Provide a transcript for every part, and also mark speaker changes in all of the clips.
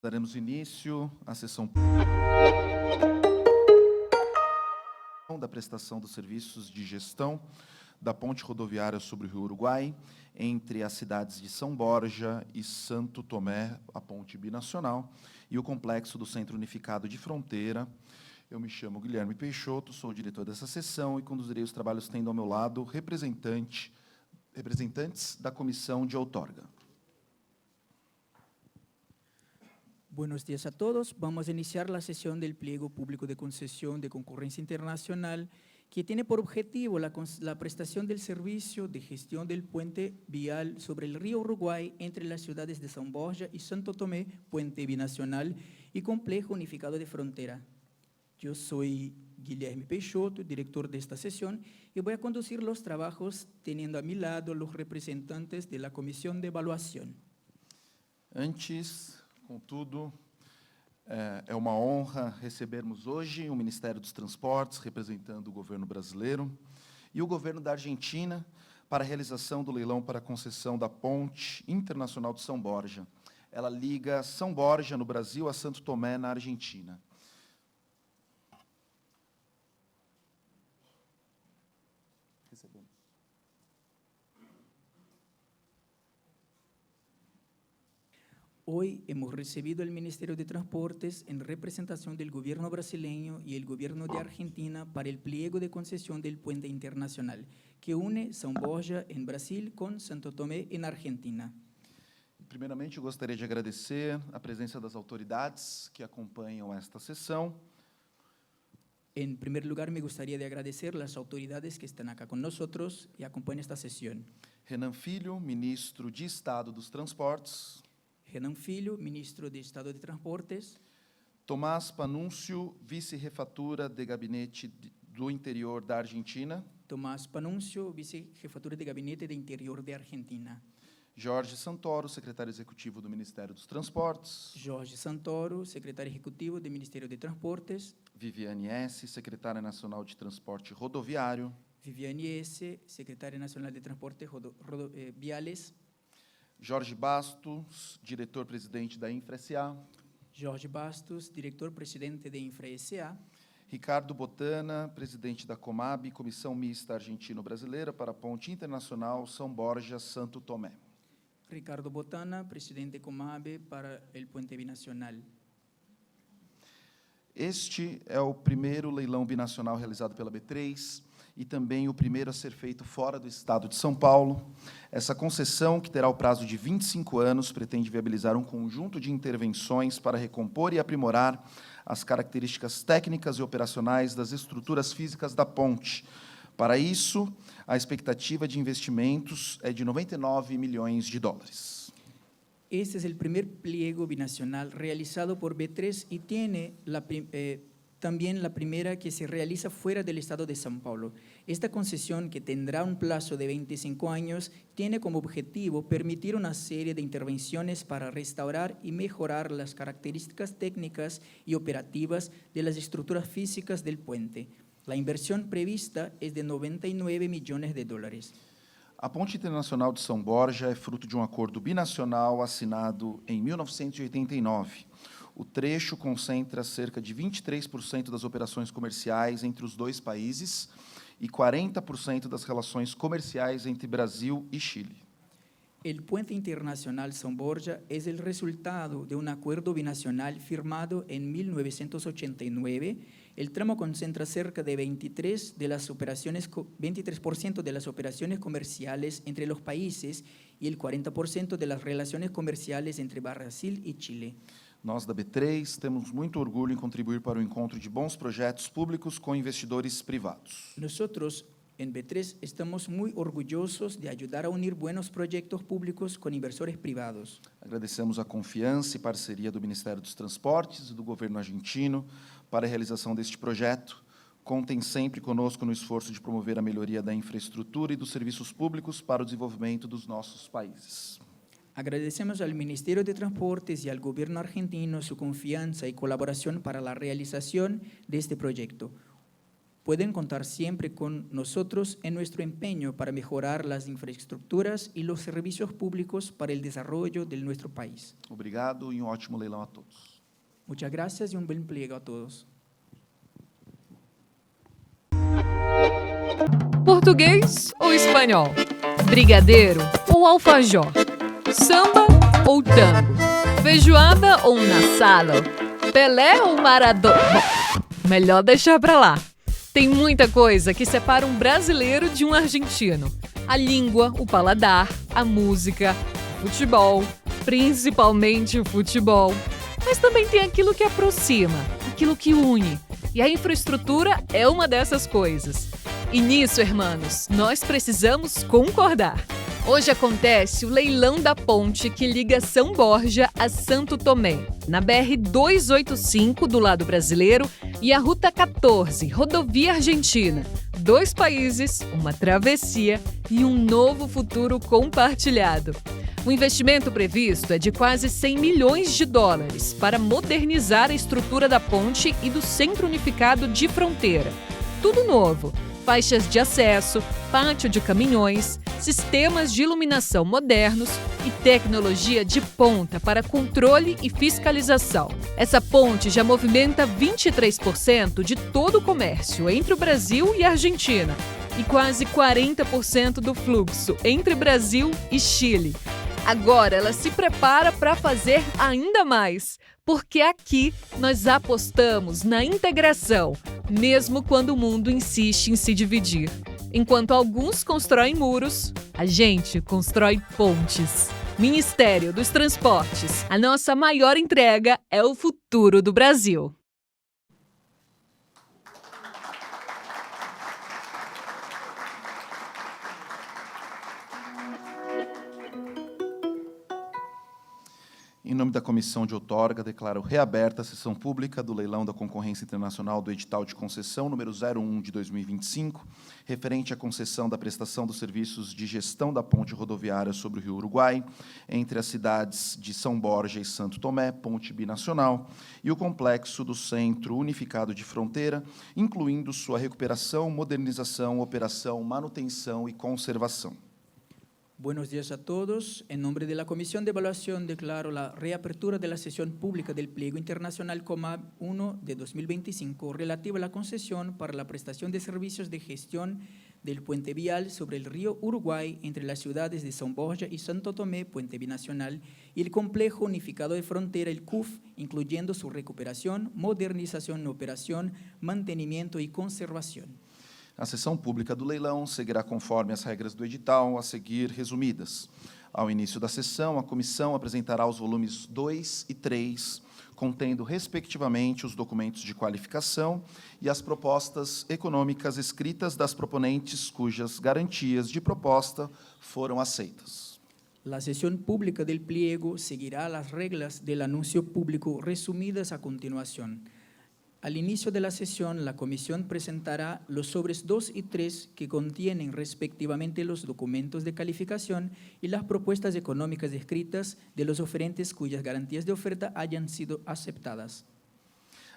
Speaker 1: Daremos início à sessão da prestação dos serviços de gestão da ponte rodoviária sobre o Rio Uruguai, entre as cidades de São Borja e Santo Tomé, a ponte binacional, e o complexo do Centro Unificado de Fronteira. Eu me chamo Guilherme Peixoto, sou o diretor dessa sessão e conduzirei os trabalhos tendo ao meu lado representantes da comissão de outorga.
Speaker 2: Buenos días a todos. Vamos a iniciar la sesión del pliego público de concesión de concurrencia internacional que tiene por objetivo la prestación del servicio de gestión del puente vial sobre el río Uruguay entre las ciudades de São Borja y Santo Tomé, puente binacional y complejo unificado de frontera. Yo soy Guilherme Peixoto, director de esta sesión, y voy a conducir los trabajos teniendo a mi lado los representantes de la Comisión de Evaluación.
Speaker 1: Antes, contudo, é uma honra recebermos hoje o Ministério dos Transportes, representando o governo brasileiro, e o governo da Argentina, para a realização do leilão para a concessão da Ponte Internacional de São Borja. Ela liga São Borja, no Brasil, a Santo Tomé, na Argentina.
Speaker 2: Hoy hemos recibido el Ministerio de Transportes en representación del gobierno brasileño y el gobierno de Argentina para el pliego de concesión del puente internacional que une São Borja, en Brasil, con Santo Tomé, en Argentina.
Speaker 1: Primeiramente, eu gostaria de agradecer a presença das autoridades que acompanham esta sessão.
Speaker 2: En primer lugar, me gustaría de agradecer las autoridades que están acá con nosotros y acompañan esta sesión.
Speaker 1: Renan Filho, ministro de Estado dos Transportes.
Speaker 2: Renan Filho, ministro de Estado de Transportes.
Speaker 1: Tomás Panúncio, vice-refatura de Gabinete do Interior da Argentina.
Speaker 2: Tomás Panúncio, vice-jefatura de Gabinete de Interior de Argentina.
Speaker 1: Jorge Santoro, secretário executivo do Ministério dos Transportes.
Speaker 2: Jorge Santoro, secretário executivo do Ministério de Transportes.
Speaker 1: Viviane S., secretária nacional de Transporte Rodoviário.
Speaker 2: Viviane S., secretária nacional de Transportes Viales.
Speaker 1: Jorge Bastos, diretor-presidente da Infra S.A.
Speaker 2: Jorge Bastos, diretor-presidente da Infra S.A.
Speaker 1: Ricardo Botana, presidente da Comab, Comissão Mista Argentino-Brasileira para a Ponte Internacional São Borja-Santo Tomé.
Speaker 2: Ricardo Botana, presidente Comab para o Puente Binacional.
Speaker 1: Este é o primeiro leilão binacional realizado pela B3 e também o primeiro a ser feito fora do estado de São Paulo. Essa concessão, que terá o prazo de 25 anos, pretende viabilizar um conjunto de intervenções para recompor e aprimorar as características técnicas e operacionais das estruturas físicas da ponte. Para isso, a expectativa de investimentos é de 99 milhões de dólares.
Speaker 2: Este es el primer pliego binacional realizado por B3 y tiene también la primera que se realiza fuera del estado de São Paulo. Esta concesión, que tendrá un plazo de 25 años, tiene como objetivo permitir una serie de intervenciones para restaurar y mejorar las características técnicas y operativas de las estructuras físicas del puente. La inversión prevista es de 99 millones de dólares.
Speaker 1: A Ponte Internacional de São Borja é fruto de um acordo binacional assinado em 1989. O trecho concentra cerca de 23% das operações comerciais entre os dois países e 40% das relações comerciais entre Brasil e Chile.
Speaker 2: El Puente Internacional São Borja es el resultado de un acuerdo binacional firmado en 1989. El tramo concentra cerca de 23% de las operaciones comerciales entre los países y el 40% de las relaciones comerciales entre Brasil y Chile.
Speaker 1: Nós, da B3, temos muito orgulho em contribuir para o encontro de bons projetos públicos com investidores privados.
Speaker 2: Nosotros, en B3, estamos muy orgullosos de ayudar a unir buenos proyectos públicos con inversores privados.
Speaker 1: Agradecemos a confiança e parceria do Ministério dos Transportes e do governo argentino para a realização deste projeto. Contem sempre conosco no esforço de promover a melhoria da infraestrutura e dos serviços públicos para o desenvolvimento dos nossos países.
Speaker 2: Agradecemos al Ministerio de Transportes y al gobierno argentino su confianza y colaboración para la realización de este proyecto. Pueden contar siempre con nosotros en nuestro empeño para mejorar las infraestructuras y los servicios públicos para el desarrollo de nuestro país.
Speaker 1: Obrigado e ótimo leilão a todos.
Speaker 2: Muchas gracias y un buen pliego a todos.
Speaker 3: Português ou espanhol? Brigadeiro ou alfajor? Samba ou tango? Feijoada ou um assado? Pelé ou Maradona? Bom, melhor deixar pra lá. Tem muita coisa que separa um brasileiro de um argentino. A língua, o paladar, a música, o futebol, principalmente o futebol. Mas também tem aquilo que aproxima, aquilo que une. E a infraestrutura é uma dessas coisas. E nisso, hermanos, nós precisamos concordar. Hoje acontece o leilão da ponte que liga São Borja a Santo Tomé, na BR-285 do lado brasileiro e a Ruta 14, rodovia argentina. 2 países, uma travessia e um novo futuro compartilhado. O investimento previsto é de quase 100 milhões de dólares para modernizar a estrutura da ponte e do Centro Unificado de Fronteira. Tudo novo. Faixas de acesso, pátio de caminhões, sistemas de iluminação modernos e tecnologia de ponta para controle e fiscalização. Essa ponte já movimenta 23% de todo o comércio entre o Brasil e a Argentina e quase 40% do fluxo entre Brasil e Chile. Agora ela se prepara para fazer ainda mais, porque aqui nós apostamos na integração, mesmo quando o mundo insiste em se dividir. Enquanto alguns constroem muros, a gente constrói pontes. Ministério dos Transportes, a nossa maior entrega é o futuro do Brasil.
Speaker 1: Em nome da Comissão de Outorga, declaro reaberta a sessão pública do leilão da concorrência internacional do edital de concessão número 01 de 2025, referente à concessão da prestação dos serviços de gestão da ponte rodoviária sobre o Rio Uruguai, entre as cidades de São Borja e Santo Tomé, ponte binacional, e o complexo do Centro Unificado de Fronteira, incluindo sua recuperação, modernização, operação, manutenção e conservação.
Speaker 2: Buenos días a todos. En nombre de la Comisión de Evaluación declaro la reapertura de la sesión pública del Pliego Internacional COMAB 1 de 2025 relativa a la concesión para la prestación de servicios de gestión del puente vial sobre el río Uruguay entre las ciudades de São Borja y Santo Tomé, puente binacional, y el complejo unificado de frontera, el CUF, incluyendo su recuperación, modernización, operación, mantenimiento y conservación.
Speaker 1: A sessão pública do leilão seguirá conforme as regras do edital, a seguir resumidas. Ao início da sessão, a comissão apresentará os volumes 2 e 3, contendo, respectivamente, os documentos de qualificação e as propostas econômicas escritas das proponentes cujas garantias de proposta foram aceitas.
Speaker 2: La sesión pública del pliego seguirá las reglas del anuncio público resumidas a continuación. Al inicio de la sesión, la comisión presentará los sobres 2 y 3 que contienen respectivamente los documentos de calificación y las propuestas económicas escritas de los oferentes cuyas garantías de oferta hayan sido aceptadas.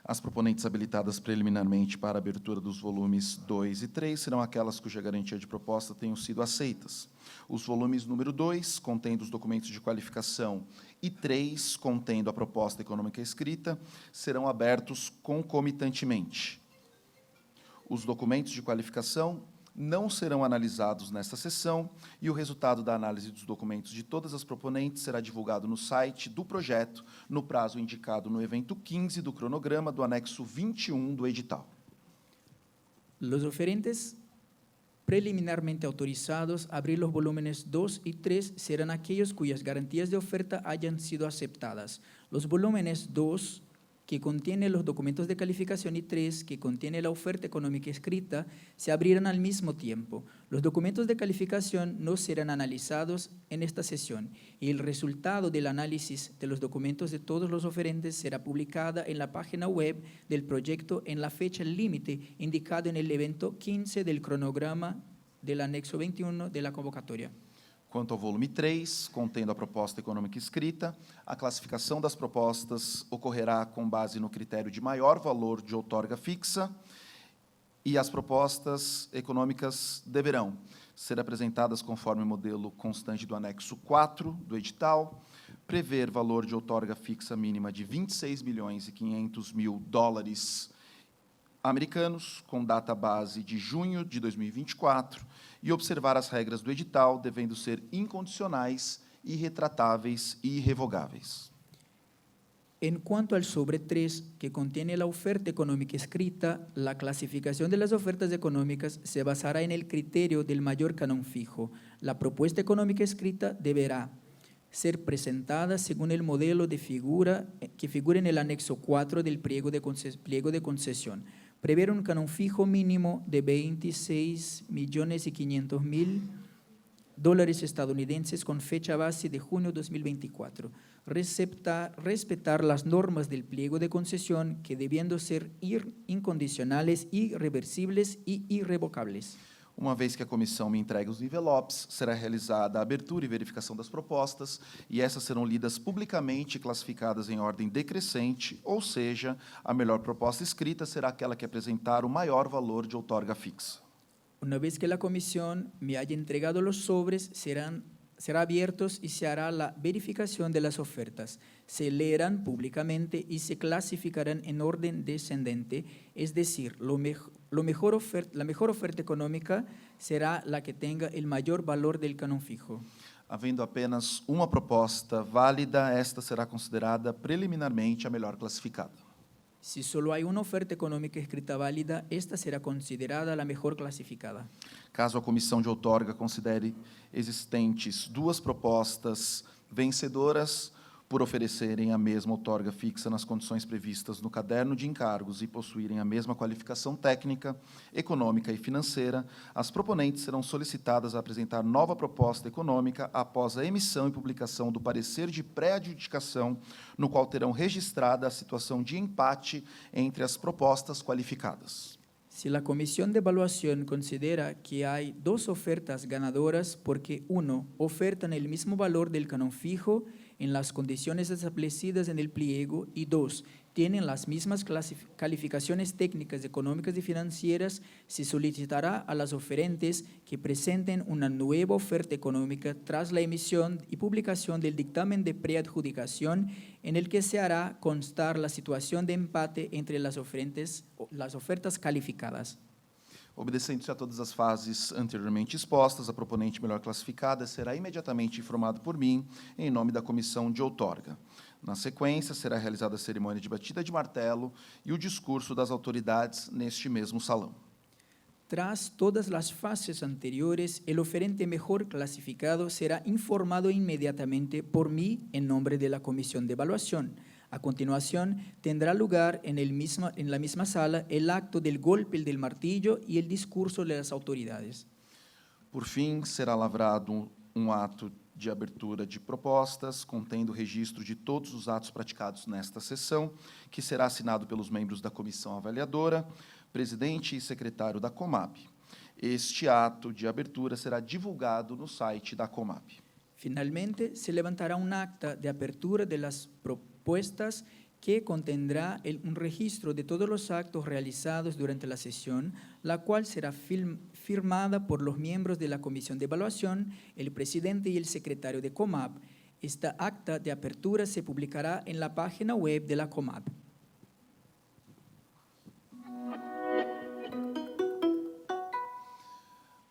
Speaker 1: As proponentes habilitadas preliminarmente para a abertura dos volumes 2 e 3 serão aquelas cuja garantia de proposta tenham sido aceitas. Os volumes número 2, contendo os documentos de qualificação, e 3, contendo a proposta econômica escrita, serão abertos concomitantemente. Os documentos de qualificação não serão analisados nesta sessão e o resultado da análise dos documentos de todas as proponentes será divulgado no site do projeto no prazo indicado no evento 15 do cronograma do anexo 21 do edital.
Speaker 2: Los oferentes preliminarmente autorizados a abrir los volúmenes 2 y 3 serán aquellos cuyas garantías de oferta hayan sido aceptadas. Los volúmenes 2, que contiene los documentos de calificación, y 3, que contiene la oferta económica escrita, se abrirán al mismo tiempo. Los documentos de calificación no serán analizados en esta sesión y el resultado del análisis de los documentos de todos los oferentes será publicada en la página web del proyecto en la fecha límite indicada en el evento 15 del cronograma del anexo 21 de la convocatoria.
Speaker 1: Quanto ao volume 3, contendo a proposta econômica escrita, a classificação das propostas ocorrerá com base no critério de maior valor de outorga fixa e as propostas econômicas deverão ser apresentadas conforme o modelo constante do anexo 4 do edital, prever valor de outorga fixa mínima de 26.500.000 dólares americanos, com data base de junho de 2024, e observar as regras do edital, devendo ser incondicionais, irretratáveis e irrevogáveis.
Speaker 2: En cuanto al sobre 3, que contiene la oferta económica escrita, la clasificación de las ofertas económicas se basará en el criterio del mayor canon fijo. La propuesta económica escrita deberá ser presentada según el modelo de figura que figura en el anexo 4 del pliego de concesión. Prever un canon fijo mínimo de 26.500.000 dólares estadounidenses con fecha base de junio 2024. Respetar las normas del pliego de concesión que debiendo ser incondicionales, irreversibles e irrevocables.
Speaker 1: Uma vez que a comissão me entregue os envelopes, será realizada a abertura e verificação das propostas, e essas serão lidas publicamente e classificadas em ordem decrescente, ou seja, a melhor proposta escrita será aquela que apresentar o maior valor de outorga fixa.
Speaker 2: Una vez que la comisión me haya entregado los sobres, será abiertos y se hará la verificación de las ofertas. Se leerán públicamente y se clasificarán en orden descendente, es decir, la mejor oferta económica será la que tenga el mayor valor del canon fijo.
Speaker 1: Havendo apenas uma proposta válida, esta será considerada preliminarmente a melhor classificada.
Speaker 2: Si solo hay una oferta económica escrita válida, esta será considerada la mejor clasificada.
Speaker 1: Caso a comissão de outorga considere existentes duas propostas vencedoras por oferecerem a mesma outorga fixa nas condições previstas no caderno de encargos e possuírem a mesma qualificação técnica, econômica e financeira, as proponentes serão solicitadas a apresentar nova proposta econômica após a emissão e publicação do parecer de pré-adjudicação, no qual terão registrada a situação de empate entre as propostas qualificadas.
Speaker 2: Si la comisión de evaluación considera que hay dos ofertas ganadoras porque, uno, ofertan el mismo valor del canon fijo en las condiciones establecidas en el pliego y dos, tienen las mismas calificaciones técnicas, económicas y financieras, se solicitará a las oferentes que presenten una nueva oferta económica tras la emisión y publicación del dictamen de preadjudicación en el que se hará constar la situación de empate entre las ofertas calificadas.
Speaker 1: Obedecendo-se a todas as fases anteriormente expostas, a proponente melhor classificada será imediatamente informada por mim, em nome da comissão de outorga. Na sequência, será realizada a cerimônia de batida de martelo e o discurso das autoridades neste mesmo salão.
Speaker 2: Tras todas las fases anteriores, el oferente mejor clasificado será informado inmediatamente por mí en nombre de la comisión de evaluación. A continuación, tendrá lugar en la misma sala el acto del golpe del martillo y el discurso de las autoridades.
Speaker 1: Por fim, será lavrado ato de abertura de propostas, contendo o registro de todos os atos praticados nesta sessão, que será assinado pelos membros da comissão avaliadora, presidente e secretário da Comab. Este ato de abertura será divulgado no site da Comab.
Speaker 2: Finalmente, se levantará un acta de apertura de las propuestas que contendrá un registro de todos los actos realizados durante la sesión, la cual será firmada por los miembros de la Comisión de Evaluación, el presidente y el secretario de Comab. Esta acta de apertura se publicará en la página web de la Comab.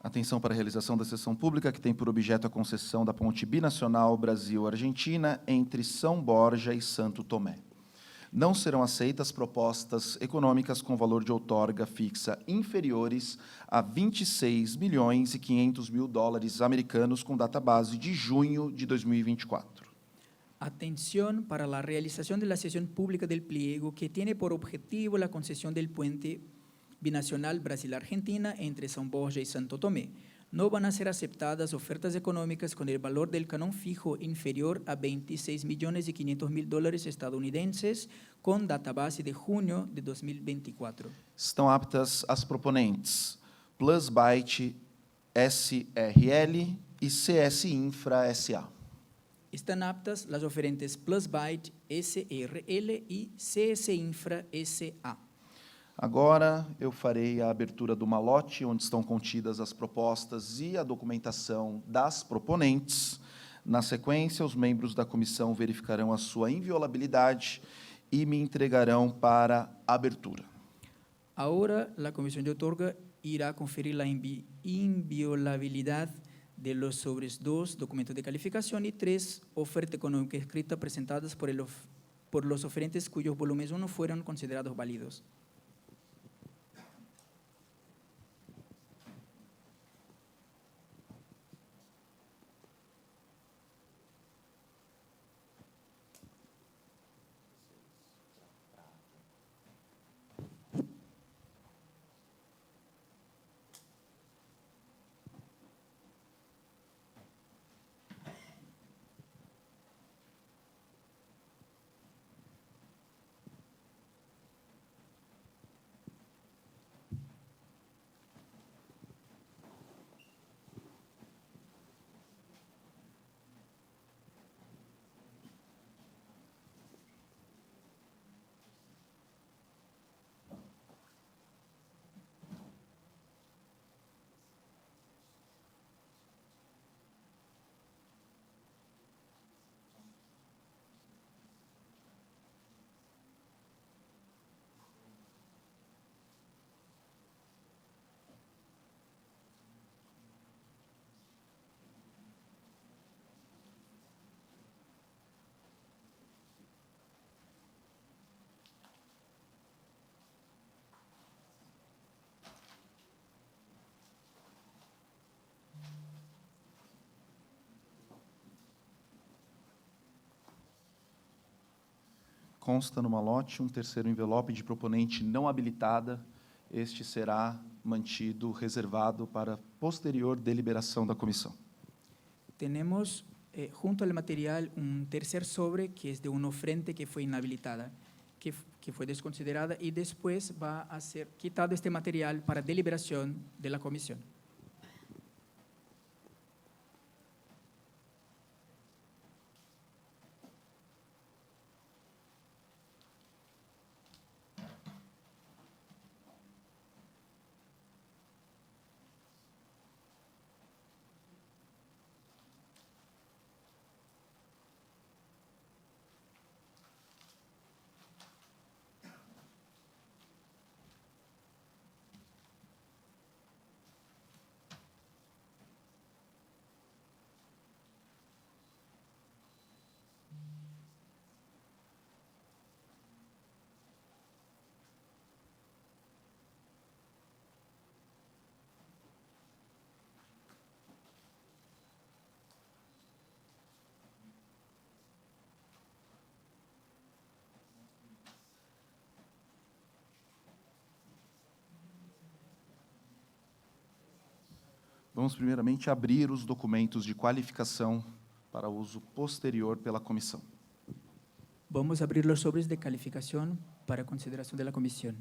Speaker 1: Atenção para a realização da sessão pública, que tem por objeto a concessão da ponte binacional Brasil-Argentina entre São Borja e Santo Tomé. Não serão aceitas propostas econômicas com valor de outorga fixa inferiores a 26.500.000 dólares americanos, com data base de junho de 2024.
Speaker 2: Atención para la realización de la sesión pública del pliego que tiene por objetivo la concesión del puente binacional Brasil-Argentina entre São Borja y Santo Tomé. No van a ser aceptadas ofertas económicas con el valor del canon fijo inferior a 26.500.000 dólares estadounidenses con database de junio de 2024.
Speaker 1: Estão aptas as proponentes Plus Byte SRL e CS Infra SA.
Speaker 2: Están aptas las oferentes Plus Byte SRL y CS Infra SA.
Speaker 1: Agora, eu farei a abertura do malote, onde estão contidas as propostas e a documentação das proponentes. Na sequência, os membros da comissão verificarão a sua inviolabilidade e me entregarão para abertura.
Speaker 2: Ahora, la Comisión de Otorga irá a conferir la inviolabilidad de los sobres 2 documentos de calificación y 3 oferta económica escrita presentadas por los oferentes cuyos volúmenes 1 fueron considerados válidos.
Speaker 1: Consta no malote um terceiro envelope de proponente não habilitada. Este será mantido reservado para posterior deliberação da comissão.
Speaker 2: Tenemos junto al material un tercer sobre que es de una oferente que fue inhabilitada, que fue desconsiderada y después va a ser quitado este material para deliberación de la comisión.
Speaker 1: Vamos, primeiramente, abrir os documentos de qualificação para uso posterior pela comissão.
Speaker 2: Vamos a abrir los sobres de calificación para consideración de la comisión.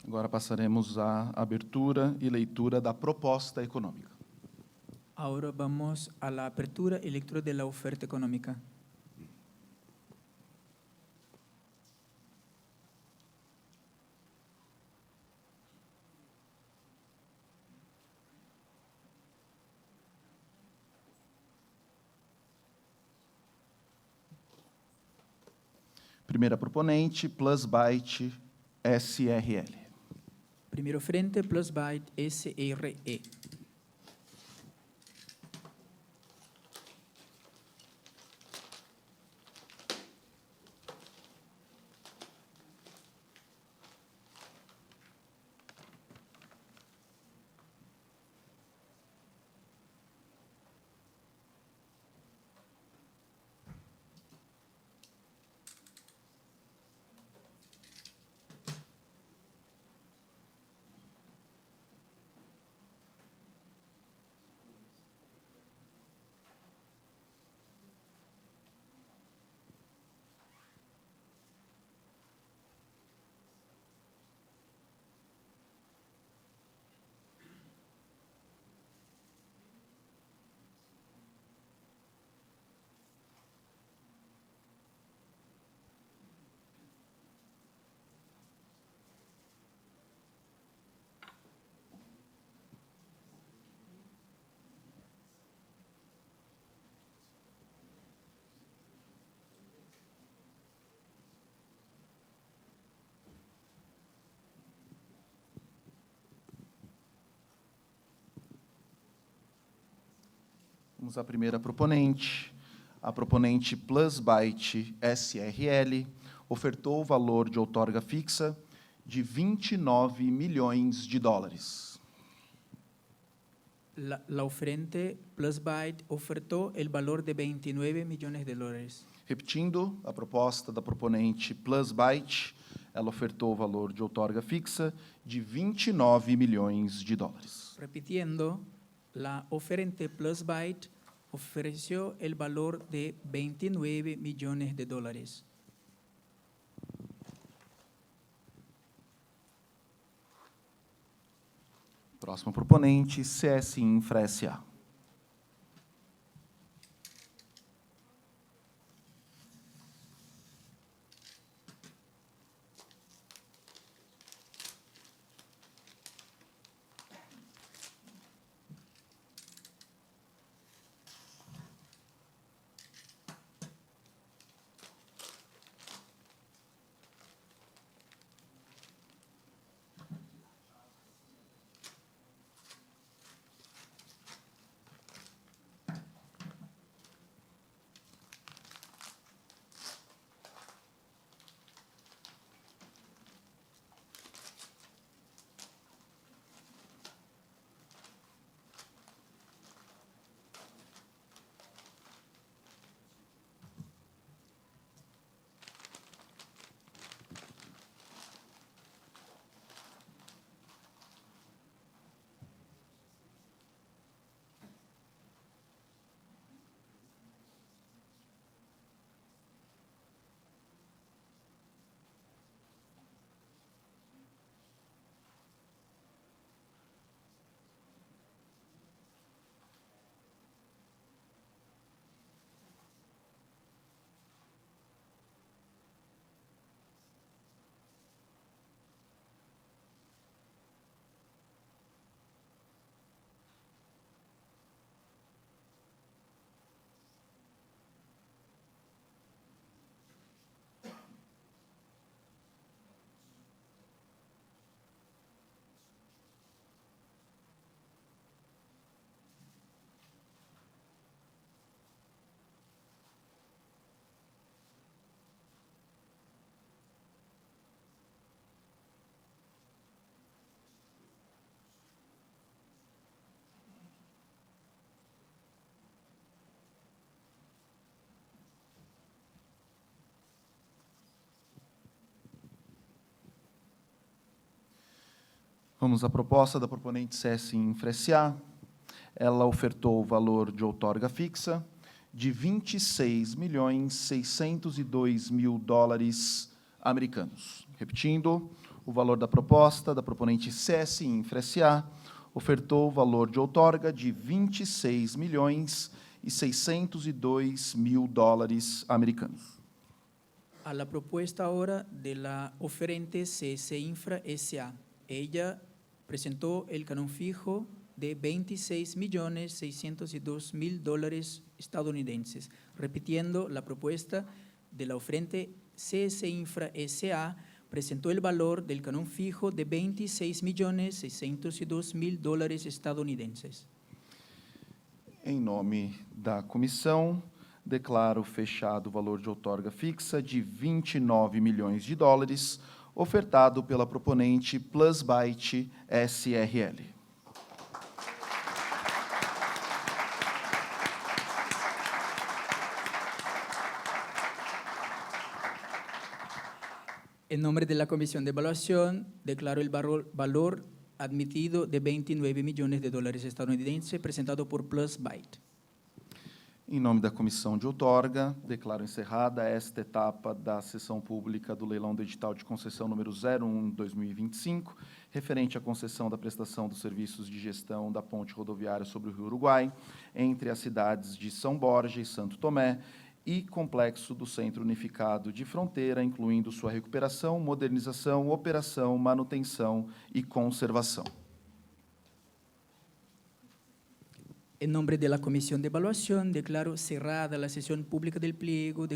Speaker 1: Agora passaremos à abertura e leitura da proposta econômica.
Speaker 2: Ahora vamos a la apertura y lectura de la oferta económica.
Speaker 1: Primeira proponente, Plusbyte SRL.
Speaker 2: Primero frente, Plusbyte SRE.
Speaker 1: Vamos à primeira proponente. A proponente Plusbyte SRL ofertou o valor de outorga fixa de 29 milhões de dólares.
Speaker 2: La oferente Plusbyte ofertó el valor de 29 millones de dólares.
Speaker 1: Repetindo, a proposta da proponente Plusbyte, ela ofertou o valor de outorga fixa de 29 milhões de dólares.
Speaker 2: Repitiendo, la oferente Plusbyte ofreció el valor de 29 millones de dólares.
Speaker 1: Próximo proponente, CS Infra S.A. Vamos à proposta da proponente CS Infra S.A. Ela ofertou o valor de outorga fixa de 26.602.000 dólares americanos. Repetindo, O valor da proposta da proponente CS Infra S.A. ofertou o valor de outorga de $26.602.000 americanos.
Speaker 2: A la propuesta ahora de la oferente CS Infra S.A. Ella presentó el canon fijo de $26.602.000 estadounidenses. Repitiendo, la propuesta de la oferente CS Infra S.A. presentó el valor del canon fijo de $26.602.000 estadunidenses.
Speaker 1: Em nome da comissão, declaro fechado o valor de outorga fixa de $29 milhões, ofertado pela proponente Plusbyte SRL.
Speaker 2: En nombre de la Comisión de Evaluación, declaro el valor admitido de $29 millones estadounidenses presentado por Plusbyte.
Speaker 1: Em nome da comissão de outorga, declaro encerrada esta etapa da sessão pública do leilão do edital de concessão número 01/2025, referente à concessão da prestação dos serviços de gestão da ponte rodoviária sobre o Rio Uruguai, entre as cidades de São Borja e Santo Tomé, e complexo do Centro Unificado de Fronteira, incluindo sua recuperação, modernização, operação, manutenção e conservação.
Speaker 2: En nombre de la Comisión de Evaluación, declaro cerrada la sesión pública del pliego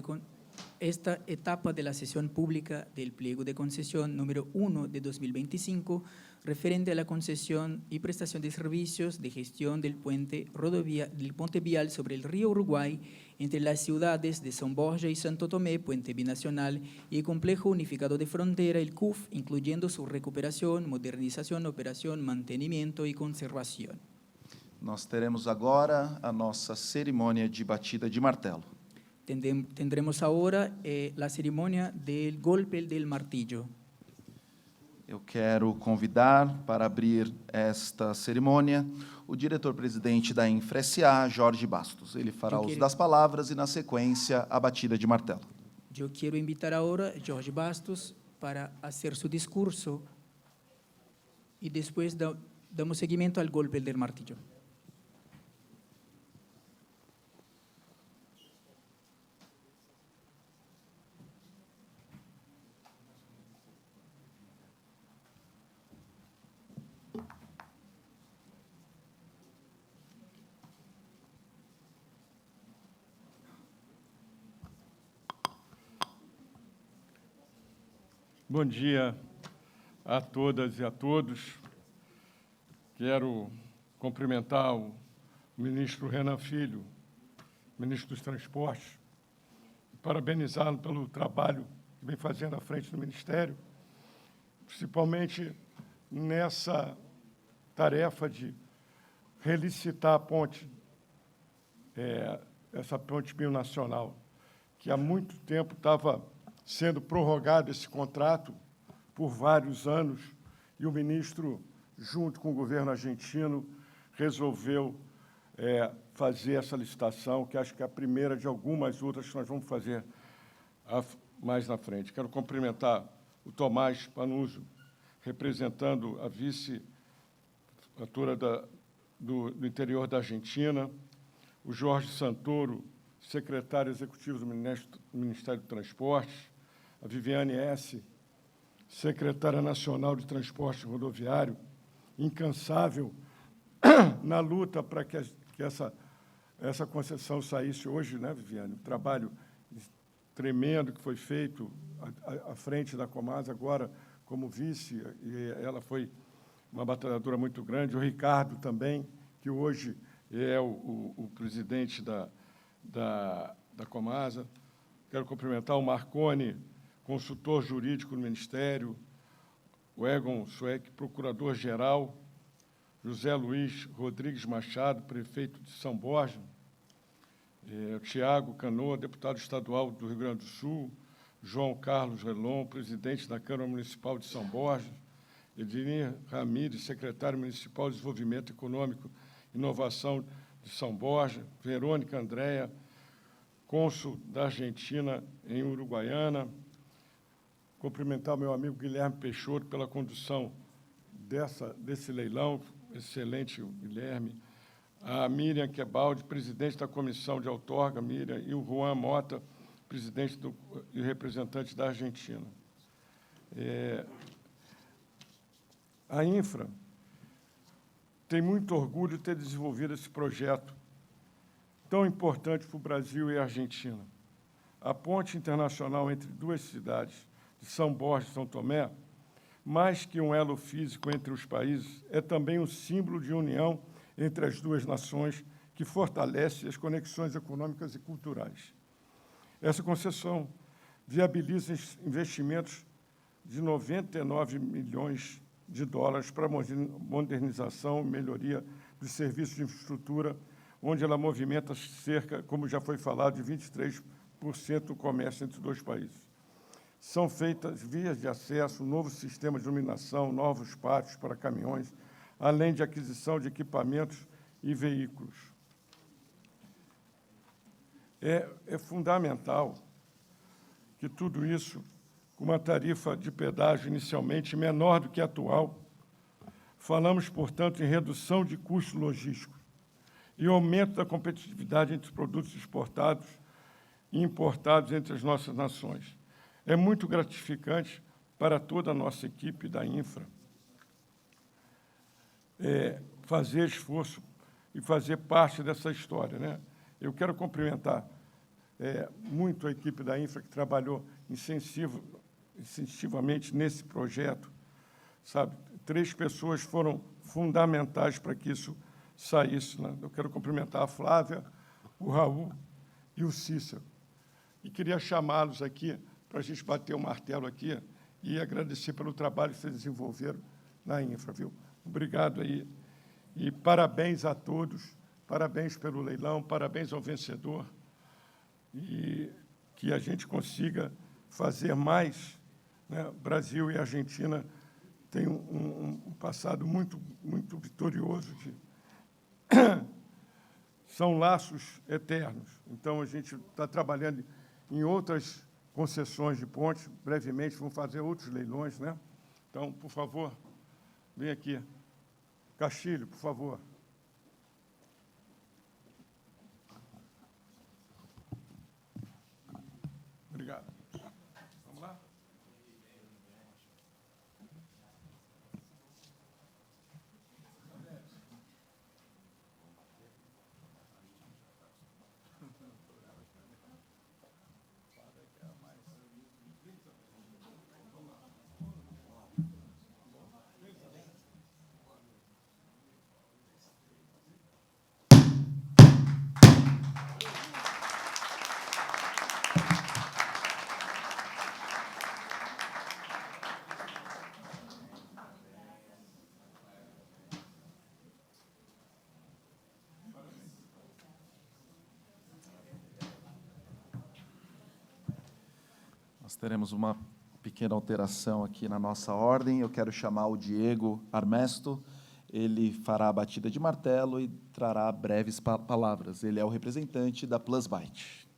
Speaker 2: esta etapa de la sesión pública del pliego de concesión número 1 de 2025, referente a la concesión y prestación de servicios de gestión del puente vial sobre el río Uruguay entre las ciudades de São Borja y Santo Tomé, puente binacional, y el complejo unificado de frontera, el CUF, incluyendo su recuperación, modernización, operación, mantenimiento y conservación.
Speaker 1: Nós teremos agora a nossa cerimônia de batida de martelo.
Speaker 2: Tendremos ahora la ceremonia del golpe del martillo.
Speaker 1: Eu quero convidar para abrir esta cerimônia o diretor-presidente da Infra S.A., Jorge Bastos. Ele fará uso das palavras e, na sequência, a batida de martelo.
Speaker 2: Eu quero invitar agora Jorge Bastos para fazer seu discurso e depois damos seguimento ao golpe del martillo.
Speaker 4: Bom dia a todas e a todos. Quero cumprimentar o ministro Renan Filho, ministro dos Transportes, e parabenizá-lo pelo trabalho que vem fazendo à frente do Ministério, principalmente nessa tarefa de relicitar a ponte, essa ponte binacional, que há muito tempo estava sendo prorrogado esse contrato por vários anos, e o ministro, junto com o governo argentino, resolveu fazer essa licitação, que acho que é a primeira de algumas outras que nós vamos fazer mais na frente. Quero cumprimentar o Tomás Panuzzo, representando a vice-atora do interior da Argentina, o Jorge Santoro, secretário executivo do Ministério do Transportes, a Viviane S., secretária nacional de Transporte Rodoviário, incansável na luta para que essa concessão saísse hoje, né, Viviane? Um trabalho tremendo que foi feito à frente da Comasa, agora como vice, e ela foi uma batalhadora muito grande. O Ricardo também, que hoje é o presidente da Comasa. Quero cumprimentar o Marconi, consultor jurídico do Ministério, o Egon Sueck, procurador-geral, José Luiz Rodrigues Machado, prefeito de São Borja, o Tiago Canoa, deputado estadual do Rio Grande do Sul, João Carlos Relon, presidente da Câmara Municipal de São Borja, Ednir Ramírez, secretário municipal de Desenvolvimento Econômico e Inovação de São Borja, Verônica Andréa, cônsul da Argentina em Uruguaiana, cumprimentar o meu amigo Guilherme Peixoto pela condução desse leilão, excelente Guilherme, a Miriam Quebaldi, presidente da Comissão de Outorga, Miriam, e o Juan Mota, presidente e representante da Argentina. A Infra tem muito orgulho de ter desenvolvido esse projeto tão importante para o Brasil e a Argentina. A ponte internacional entre duas cidades, de São Borja e São Tomé, mais que um elo físico entre os países, é também um símbolo de união entre as duas nações que fortalece as conexões econômicas e culturais. Essa concessão viabiliza investimentos de 99 milhões de dólares para a modernização e melhoria dos serviços de infraestrutura, onde ela movimenta cerca, como já foi falado, de 23% do comércio entre os dois países. São feitas vias de acesso, um novo sistema de iluminação, novos pátios para caminhões, além de aquisição de equipamentos e veículos. É fundamental que tudo isso, com uma tarifa de pedágio inicialmente menor do que a atual, falamos, portanto, em redução de custos logísticos e aumento da competitividade entre os produtos exportados e importados entre as nossas nações. É muito gratificante para toda a nossa equipe da Infra fazer esforço e fazer parte dessa história, né? Eu quero cumprimentar muito a equipe da Infra, que trabalhou incentivamente nesse projeto, sabe? 3 pessoas foram fundamentais para que isso saísse, né? Eu quero cumprimentar a Flávia, o Raul e o Cícero. E queria chamá-los aqui para a gente bater o martelo aqui e agradecer pelo trabalho que vocês desenvolveram na Infra, viu? Obrigado aí. E parabéns a todos, parabéns pelo leilão, parabéns ao vencedor, e que a gente consiga fazer mais, né? Brasil e Argentina têm um passado muito vitorioso. São laços eternos. Então, a gente está trabalhando em outras concessões de ponte. Brevemente, vamos fazer outros leilões, né? Então, por favor, vem aqui. Castilho, por favor. Obrigado. Vamos lá?
Speaker 1: Nós teremos uma pequena alteração aqui na nossa ordem. Eu quero chamar o Diego Armesto. Ele fará a batida de martelo e trará breves palavras. Ele é o representante da Plus Byte.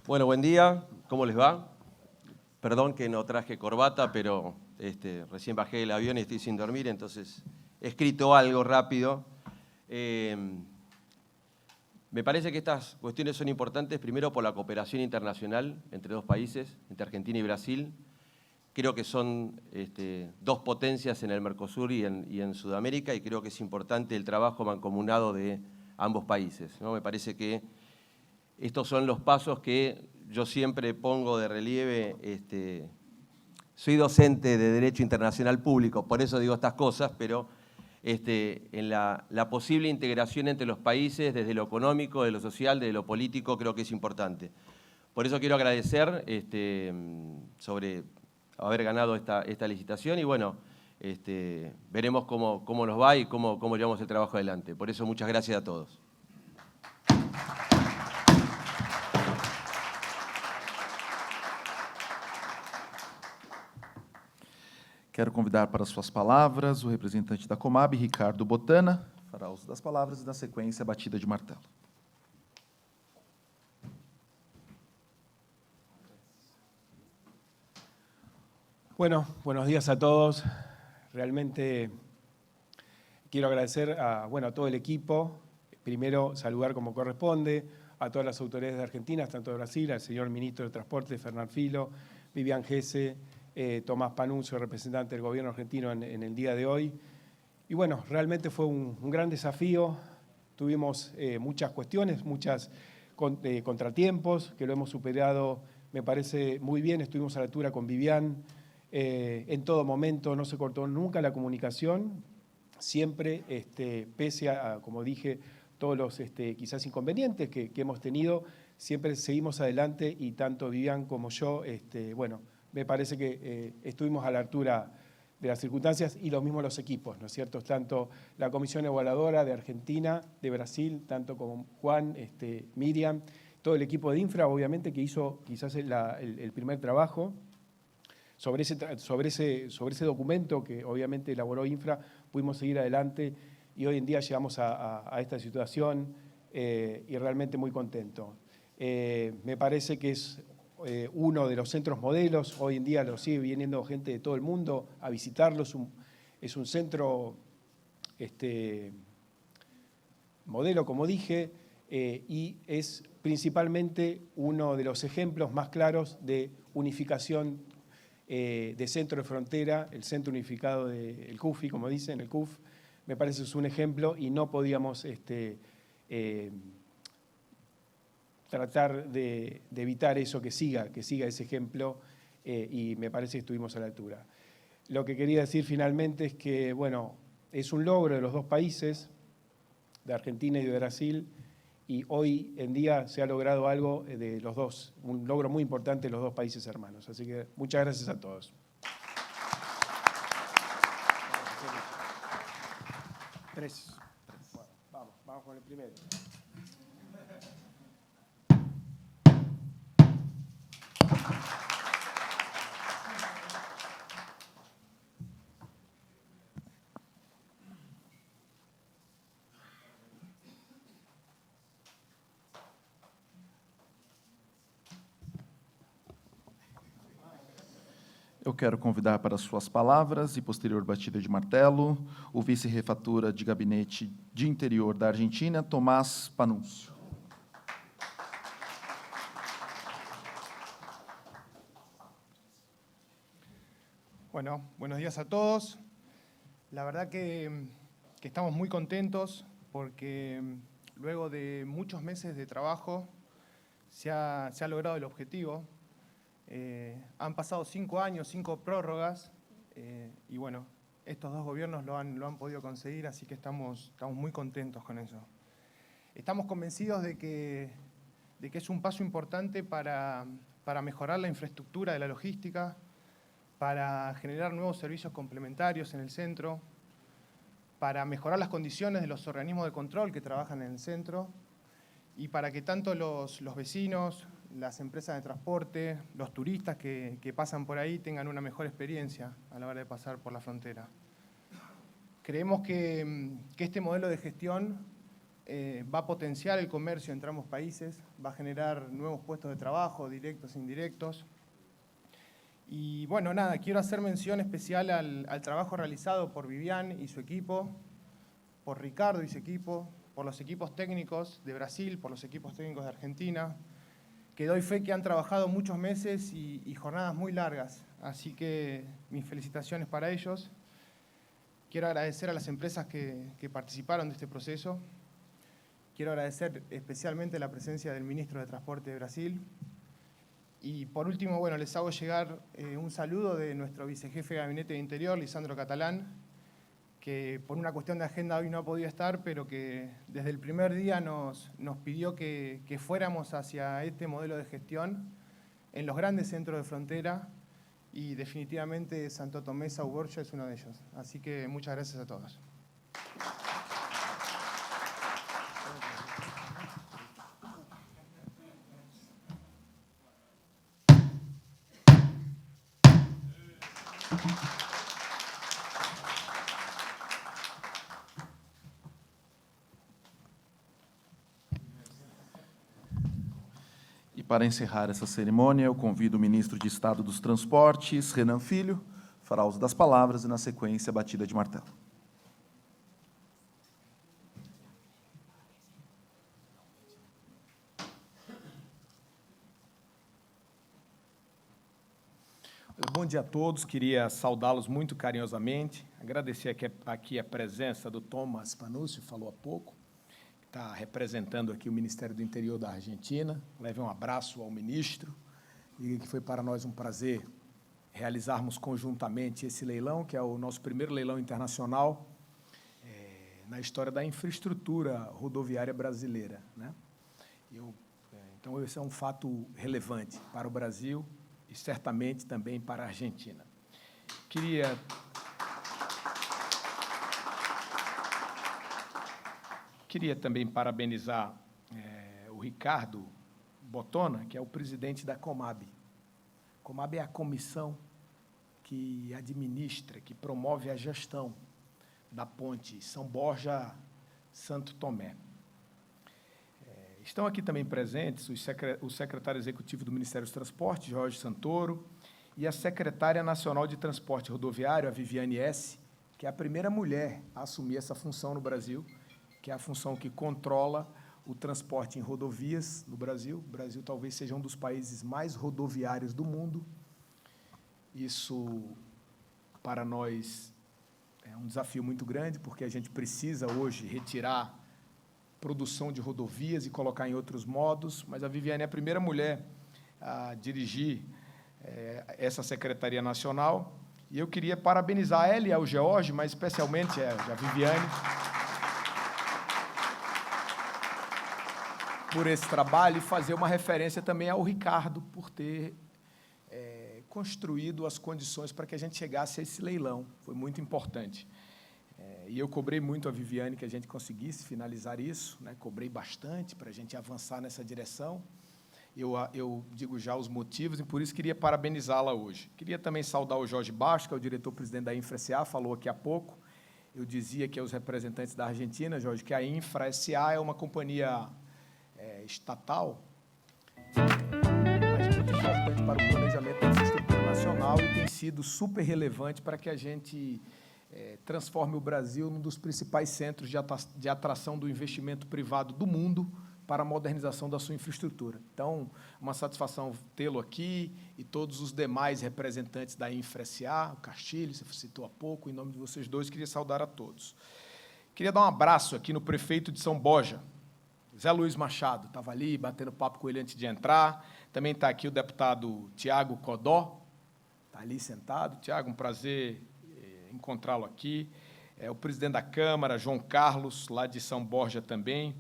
Speaker 5: Bueno, buen día, ¿cómo les va? Perdón que no traje corbata, pero recién bajé del avión y estoy sin dormir, entonces he escrito algo rápido. Me parece que estas cuestiones son importantes, primero por la cooperación internacional entre dos países, entre Argentina y Brasil. Creo que son 2 potencias en el Mercosur y en Sudamérica, y creo que es importante el trabajo mancomunado de ambos países, ¿no? Me parece que estos son los pasos que yo siempre pongo de relieve. Soy docente de Derecho Internacional Público, por eso digo estas cosas, pero en la posible integración entre los países, desde lo económico, de lo social, de lo político, creo que es importante. Por eso quiero agradecer sobre haber ganado esta licitación y, bueno, veremos cómo nos va y cómo llevamos el trabajo adelante. Por eso, muchas gracias a todos.
Speaker 1: Quero convidar para suas palavras o representante da Comab, Ricardo Botana, fará uso das palavras e, na sequência, a batida de martelo.
Speaker 6: Bueno, buenos días a todos. Realmente quiero agradecer a todo el equipo. Primero, saludar como corresponde a todas las autoridades de Argentina, tanto de Brasil, al señor ministro de Transporte, Fernán Filo, Vivian Gese, Tomás Panuncio, representante del gobierno argentino en el día de hoy. Y bueno, realmente fue un gran desafío. Tuvimos muchas cuestiones, muchos contratiempos, que lo hemos superado, me parece, muy bien. Estuvimos a la altura con Vivian. En todo momento no se cortó nunca la comunicación, siempre, pese a, como dije, todos los quizás inconvenientes que hemos tenido, siempre seguimos adelante y tanto Vivian como yo, me parece que estuvimos a la altura de las circunstancias y lo mismo los equipos, ¿no es cierto? Tanto la Comisión Evaluadora de Argentina, de Brasil, tanto como Juan, Miriam, todo el equipo de Infra, obviamente, que hizo quizás el primer trabajo. Sobre ese documento que obviamente elaboró Infra, pudimos seguir adelante y hoy en día llegamos a esta situación y realmente muy contento. Me parece que es uno de los centros modelos, hoy en día lo sigue viniendo gente de todo el mundo a visitarlo, es un centro modelo, como dije, y es principalmente uno de los ejemplos más claros de unificación de centro de frontera, el centro unificado del CUFI, como dicen, el CUF, me parece que es un ejemplo y no podíamos tratar de evitar eso, que siga ese ejemplo y me parece que estuvimos a la altura. Lo que quería decir finalmente es que, bueno, es un logro de los dos países, de Argentina y de Brasil, y hoy en día se ha logrado algo de los dos, un logro muy importante de los dos países hermanos. Así que muchas gracias a todos. Tres. Bueno, vamos con el primero.
Speaker 1: Eu quero convidar para suas palavras e posterior batida de martelo o vice-refatura de Gabinete de Interior da Argentina, Tomás Panuncio.
Speaker 7: Bueno, buenos días a todos. La verdad que estamos muy contentos porque luego de muchos meses de trabajo se ha logrado el objetivo. Han pasado 5 años, 5 prórrogas, y bueno, estos dos gobiernos lo han podido conseguir, así que estamos muy contentos con eso. Estamos convencidos de que es un paso importante para mejorar la infraestructura de la logística, para generar nuevos servicios complementarios en el centro, para mejorar las condiciones de los organismos de control que trabajan en el centro y para que tanto los vecinos, las empresas de transporte, los turistas que pasan por ahí tengan una mejor experiencia a la hora de pasar por la frontera. Creemos que este modelo de gestión va a potenciar el comercio entre ambos países, va a generar nuevos puestos de trabajo, directos e indirectos. Y bueno, nada, quiero hacer mención especial al trabajo realizado por Vivian y su equipo, por Ricardo y su equipo, por los equipos técnicos de Brasil, por los equipos técnicos de Argentina, que doy fe que han trabajado muchos meses y jornadas muy largas. Así que mis felicitaciones para ellos. Quiero agradecer a las empresas que participaron de este proceso. Quiero agradecer especialmente la presencia del ministro de Transporte de Brasil. Y por último, bueno, les hago llegar un saludo de nuestro vicejefe de Gabinete de Interior, Lisandro Catalán, que por una cuestión de agenda hoy no ha podido estar, pero que desde el primer día nos pidió que fuéramos hacia este modelo de gestión en los grandes centros de frontera y definitivamente Santo Tomé São Borja es uno de ellos. Así que muchas gracias a todos.
Speaker 1: Para encerrar essa cerimônia, eu convido o ministro de Estado dos Transportes, Renan Filho, fará uso das palavras e, na sequência, a batida de martelo.
Speaker 8: Bom dia a todos, queria saudá-los muito carinhosamente, agradecer aqui a presença do Thomas Panúcio, falou há pouco, que está representando aqui o Ministério do Interior da Argentina. Leve um abraço ao ministro, diga que foi para nós um prazer realizarmos conjuntamente esse leilão, que é o nosso primeiro leilão internacional na história da infraestrutura rodoviária brasileira, né? Então, esse é um fato relevante para o Brasil e certamente também para a Argentina. Queria também parabenizar o Ricardo Botona, que é o presidente da Comab. Comab é a comissão que administra, que promove a gestão da ponte São Borja-Santo Tomé. Estão aqui também presentes o secretário executivo do Ministério dos Transportes, Jorge Santoro, e a secretária nacional de Transporte Rodoviário, a Viviane S., que é a primeira mulher a assumir essa função no Brasil, que é a função que controla o transporte em rodovias no Brasil. O Brasil talvez seja um dos países mais rodoviários do mundo. Isso, para nós, é um desafio muito grande, porque a gente precisa hoje retirar produção de rodovias e colocar em outros modos, mas a Viviane é a primeira mulher a dirigir essa Secretaria Nacional, e eu queria parabenizar ela e ao George, mas especialmente a Viviane, por esse trabalho, e fazer uma referência também ao Ricardo, por ter construído as condições para que a gente chegasse a esse leilão. Foi muito importante. E eu cobrei muito a Viviane que a gente conseguisse finalizar isso, né? Cobrei bastante para a gente avançar nessa direção. Eu digo já os motivos e, por isso, queria parabenizá-la hoje. Queria também saudar o Jorge Bastos, que é o diretor-presidente da Infra-SA, falou aqui há pouco. Eu dizia que aos representantes da Argentina, Jorge, que a Infra-SA é uma companhia estatal, mas muito importante para o planejamento da infraestrutura nacional e tem sido super relevante para que a gente transforme o Brasil num dos principais centros de atração do investimento privado do mundo para a modernização da sua infraestrutura. Então, uma satisfação tê-lo aqui e todos os demais representantes da Infra-SA, o Castilho, você citou há pouco, em nome de vocês dois, queria saudar a todos. Queria dar um abraço aqui no prefeito de São Borja, Zé Luiz Machado, estava ali batendo papo com ele antes de entrar. Também está aqui o deputado Tiago Codó, está ali sentado. Tiago, um prazer encontrá-lo aqui. O presidente da Câmara, João Carlos, lá de São Borja também.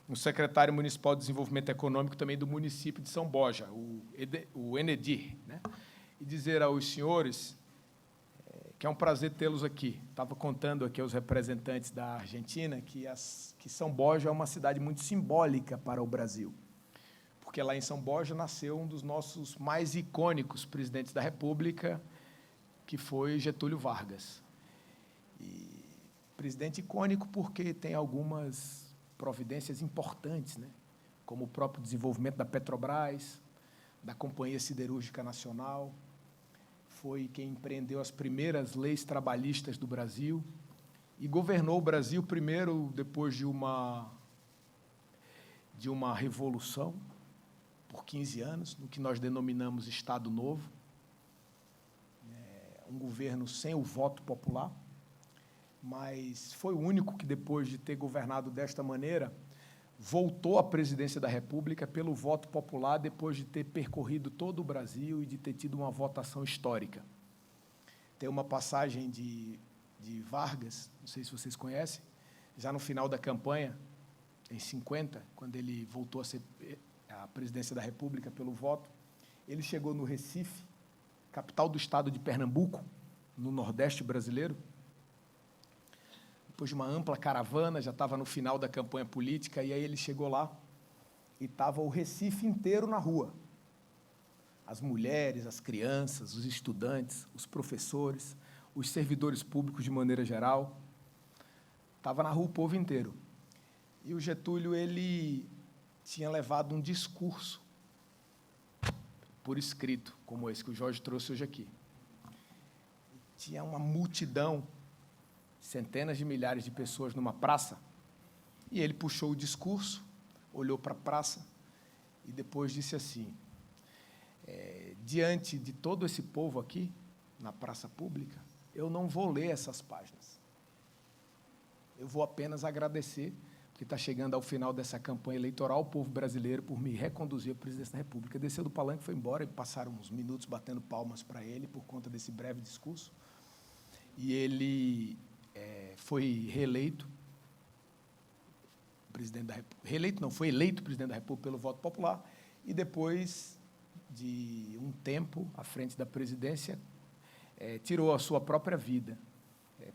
Speaker 8: O secretário municipal de Desenvolvimento Econômico também do município de São Borja, o Enedir, né? E dizer aos senhores que é um prazer tê-los aqui. Estava contando aqui aos representantes da Argentina que São Borja é uma cidade muito simbólica para o Brasil, porque lá em São Borja nasceu um dos nossos mais icônicos presidentes da República, que foi Getúlio Vargas. E presidente icônico porque tem algumas providências importantes, né? Como o próprio desenvolvimento da Petrobras, da Companhia Siderúrgica Nacional, foi quem empreendeu as primeiras leis trabalhistas do Brasil e governou o Brasil primeiro depois de uma revolução por 15 anos, no que nós denominamos Estado Novo, um governo sem o voto popular, mas foi o único que, depois de ter governado desta maneira, voltou à presidência da República pelo voto popular, depois de ter percorrido todo o Brasil e de ter tido uma votação histórica. Tem uma passagem de Vargas, não sei se vocês conhecem, já no final da campanha, em 50, quando ele voltou a ser a presidência da República pelo voto, ele chegou no Recife, capital do estado de Pernambuco, no Nordeste brasileiro, depois de uma ampla caravana, já estava no final da campanha política, e aí ele chegou lá e estava o Recife inteiro na rua. As mulheres, as crianças, os estudantes, os professores, os servidores públicos de maneira geral. Estava na rua o povo inteiro. E o Getúlio, ele tinha levado um discurso por escrito, como esse que o Jorge trouxe hoje aqui. Tinha uma multidão, centenas de milhares de pessoas numa praça, e ele puxou o discurso, olhou para a praça e depois disse assim: diante de todo esse povo aqui, na praça pública, eu não vou ler essas páginas. Eu vou apenas agradecer, porque está chegando ao final dessa campanha eleitoral, o povo brasileiro por me reconduzir à presidência da República. Desceu do palanque, foi embora, e passaram uns minutos batendo palmas para ele por conta desse breve discurso. E ele foi reeleito presidente da República. Reeleito não, foi eleito presidente da República pelo voto popular, e depois de um tempo à frente da presidência, tirou a sua própria vida,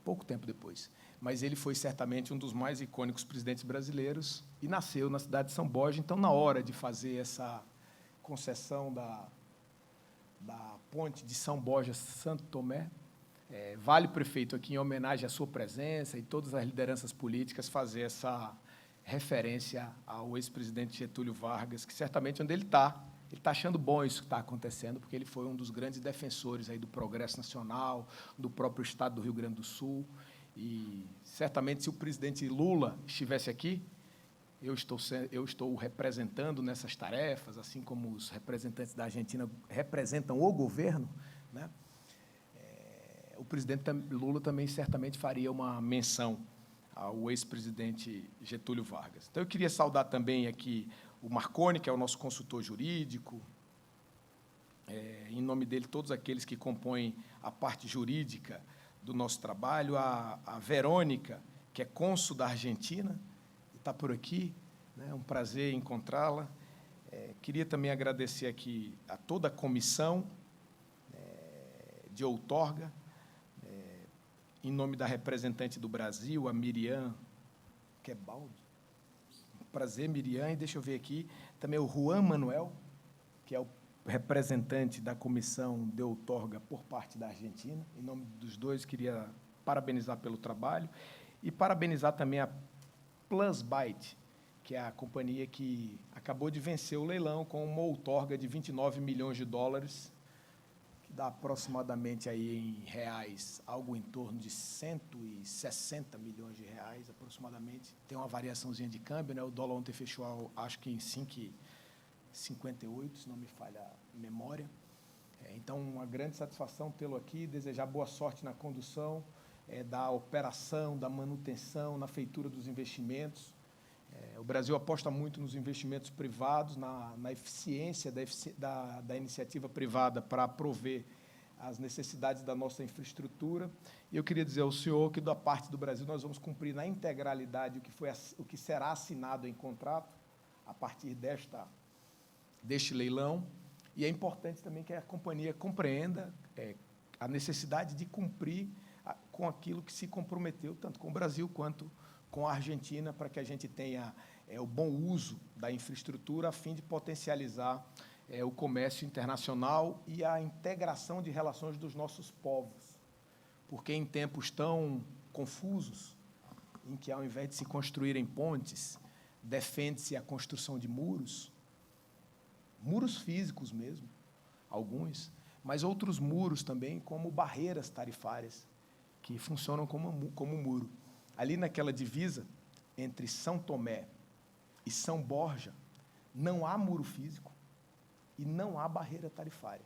Speaker 8: pouco tempo depois. Mas ele foi certamente um dos mais icônicos presidentes brasileiros e nasceu na cidade de São Borja. Então, na hora de fazer essa concessão da ponte de São Borja-Santo Tomé, vale o prefeito aqui, em homenagem à sua presença e todas as lideranças políticas, fazer essa referência ao ex-presidente Getúlio Vargas, que certamente onde ele está achando bom isso que está acontecendo, porque ele foi um dos grandes defensores aí do progresso nacional, do próprio estado do Rio Grande do Sul. E certamente, se o presidente Lula estivesse aqui, eu estou representando nessas tarefas, assim como os representantes da Argentina representam o governo, né? O presidente Lula também certamente faria uma menção ao ex-presidente Getúlio Vargas. Então, eu queria saudar também aqui o Marconi, que é o nosso consultor jurídico, em nome dele, todos aqueles que compõem a parte jurídica do nosso trabalho, a Verônica, que é cônsul da Argentina, está por aqui, né? Um prazer encontrá-la. Queria também agradecer aqui a toda a comissão de outorga, em nome da representante do Brasil, a Miriam Quebaldi. Prazer, Miriam. E deixa eu ver aqui, também o Juan Manuel, que é o representante da comissão de outorga por parte da Argentina. Em nome dos dois, queria parabenizar pelo trabalho e parabenizar também a Plusbyte, que é a companhia que acabou de vencer o leilão com uma outorga de 29 milhões de dólares, que dá aproximadamente aí em reais algo em torno de 160 milhões de reais, aproximadamente. Tem uma variaçãozinha de câmbio, né? O dólar ontem fechou, acho que em 5,58, se não me falha a memória. Então, uma grande satisfação tê-lo aqui, desejar boa sorte na condução da operação, da manutenção, na feitura dos investimentos. O Brasil aposta muito nos investimentos privados, na eficiência da iniciativa privada para prover as necessidades da nossa infraestrutura. E eu queria dizer ao senhor que, da parte do Brasil, nós vamos cumprir na integralidade o que será assinado em contrato a partir deste leilão. E é importante também que a companhia compreenda a necessidade de cumprir com aquilo que se comprometeu, tanto com o Brasil quanto com a Argentina, para que a gente tenha o bom uso da infraestrutura, a fim de potencializar o comércio internacional e a integração de relações dos nossos povos. Porque em tempos tão confusos, em que, ao invés de se construírem pontes, defende-se a construção de muros físicos mesmo, alguns, mas outros muros também, como barreiras tarifárias, que funcionam como muro. Ali naquela divisa entre São Tomé e São Borja, não há muro físico e não há barreira tarifária.